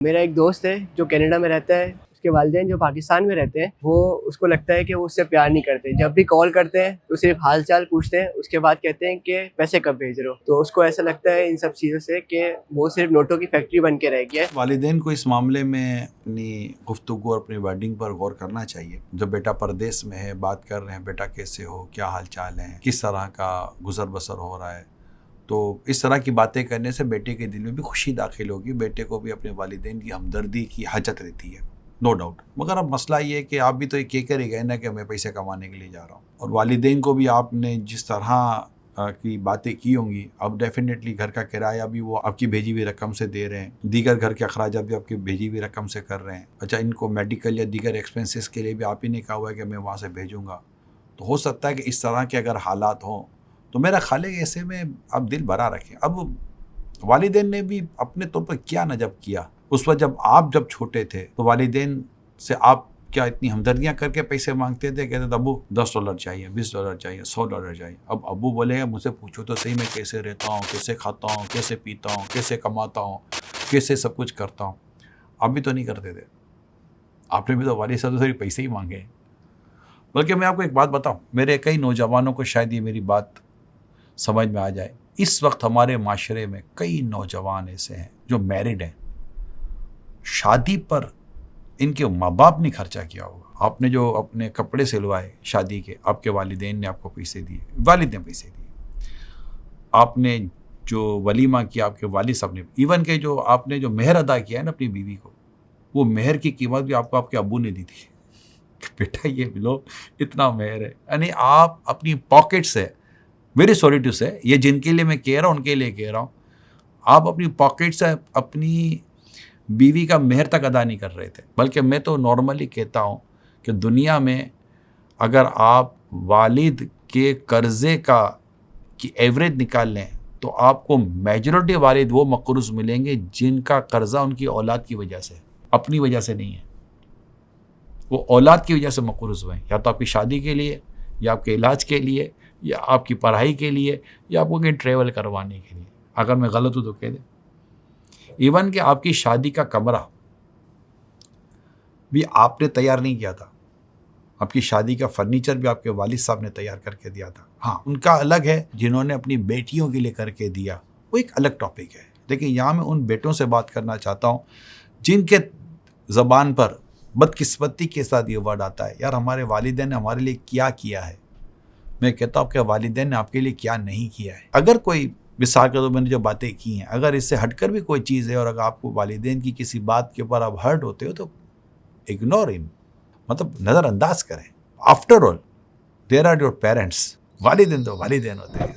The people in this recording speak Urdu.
میرا ایک دوست ہے جو کینیڈا میں رہتا ہے، اس کے والدین جو پاکستان میں رہتے ہیں وہ اس کو لگتا ہے کہ وہ اس سے پیار نہیں کرتے. جب بھی کال کرتے ہیں تو صرف حال چال پوچھتے ہیں، اس کے بعد کہتے ہیں کہ پیسے کب بھیج رہے ہو. تو اس کو ایسا لگتا ہے ان سب چیزوں سے کہ وہ صرف نوٹوں کی فیکٹری بن کے رہ گیا ہے. والدین کو اس معاملے میں اپنی گفتگو اور اپنی ورڈنگ پر غور کرنا چاہیے. جب بیٹا پردیس میں ہے، بات کر رہے ہیں بیٹا کیسے ہو، کیا حال چال ہے، کس طرح کا گزر بسر ہو رہا ہے، تو اس طرح کی باتیں کرنے سے بیٹے کے دل میں بھی خوشی داخل ہوگی. بیٹے کو بھی اپنے والدین کی ہمدردی کی حاجت رہتی ہے، نو ڈاؤٹ. مگر اب مسئلہ یہ ہے کہ آپ بھی تو یہ کہہ کر ہی گئے نا کہ میں پیسے کمانے کے لیے جا رہا ہوں. اور والدین کو بھی آپ نے جس طرح کی باتیں کی ہوں گی، اب ڈیفینیٹلی گھر کا کرایہ بھی وہ آپ کی بھیجی ہوئی رقم سے دے رہے ہیں، دیگر گھر کے اخراجات بھی آپ کی بھیجی ہوئی رقم سے کر رہے ہیں. اچھا، ان کو میڈیکل یا دیگر ایکسپنسز کے لیے بھی آپ ہی نے کہا ہوا ہے کہ میں وہاں سے بھیجوں گا. تو ہو سکتا ہے کہ اس طرح کے اگر حالات ہوں تو میرا خیال ہے ایسے میں آپ دل بھرا رکھیں. اب والدین نے بھی اپنے طور پر کیا نہ جب کیا. اس وقت جب چھوٹے تھے تو والدین سے آپ کیا اتنی ہمدردیاں کر کے پیسے مانگتے تھے؟ کہتے تھے ابو $10 چاہیے، $20 چاہیے، $100 چاہیے. اب ابو بولے گا مجھ سے پوچھو تو صحیح میں کیسے رہتا ہوں، کیسے کھاتا ہوں، کیسے پیتا ہوں، کیسے کماتا ہوں، کیسے سب کچھ کرتا ہوں. آپ بھی تو نہیں کرتے تھے، آپ نے بھی تو والد صاحب سے صرف پیسے ہی مانگے ہیں. بلکہ میں آپ کو ایک بات بتاؤں، میرے کئی نوجوانوں کو شاید یہ میری بات سمجھ میں آ جائے. اس وقت ہمارے معاشرے میں کئی نوجوان ایسے ہیں جو میرڈ ہیں، شادی پر ان کے ماں باپ نے خرچہ کیا ہوگا. آپ نے جو اپنے کپڑے سلوائے شادی کے، آپ کے والدین نے آپ کو پیسے دیے، والد نے پیسے دیے. آپ نے جو ولیمہ کیا، آپ کے والد صاحب نے. ایون کہ جو آپ نے جو مہر ادا کیا ہے نا اپنی بیوی کو، وہ مہر کی قیمت بھی آپ کو آپ کے ابو نے دی تھی. بیٹا یہ لو، اتنا مہر ہے. یعنی آپ اپنی پاکٹ سے، ویری سوری ٹو سے، یہ جن کے لیے میں کہہ رہا ہوں ان کے لیے کہہ رہا ہوں، آپ اپنی پاکٹ سے اپنی بیوی کا مہر تک ادا نہیں کر رہے تھے. بلکہ میں تو نارملی کہتا ہوں کہ دنیا میں اگر آپ والد کے قرضے کی ایوریج نکال لیں تو آپ کو میجورٹی والد وہ مقروض ملیں گے جن کا قرضہ ان کی اولاد کی وجہ سے، اپنی وجہ سے نہیں ہے. وہ اولاد کی وجہ سے مقروض ہوئے ہیں، یا تو آپ کی شادی کے لیے، یا آپ کے علاج کے لیے، یا آپ کی پڑھائی کے لیے، یا آپ کو کہیں ٹریول کروانے کے لیے. اگر میں غلط ہوں تو کہہ دیں. ایون کہ آپ کی شادی کا کمرہ بھی آپ نے تیار نہیں کیا تھا، آپ کی شادی کا فرنیچر بھی آپ کے والد صاحب نے تیار کر کے دیا تھا. ہاں، ان کا الگ ہے جنہوں نے اپنی بیٹیوں کے لیے کر کے دیا، وہ ایک الگ ٹاپک ہے. لیکن یہاں میں ان بیٹوں سے بات کرنا چاہتا ہوں جن کے زبان پر بدقسمتی کے ساتھ یہ ورڈ آتا ہے، یار ہمارے والدین نے ہمارے لیے کیا ہے. میں کہتا ہوں کہ والدین نے آپ کے لیے کیا نہیں کیا ہے. اگر کوئی مثال کے طور میں نے جو باتیں کی ہیں، اگر اس سے ہٹ کر بھی کوئی چیز ہے اور اگر آپ کو والدین کی کسی بات کے اوپر آپ ہرٹ ہوتے ہو تو اگنور ان، مطلب نظر انداز کریں. After all there are your parents. والدین تو والدین ہوتے ہیں.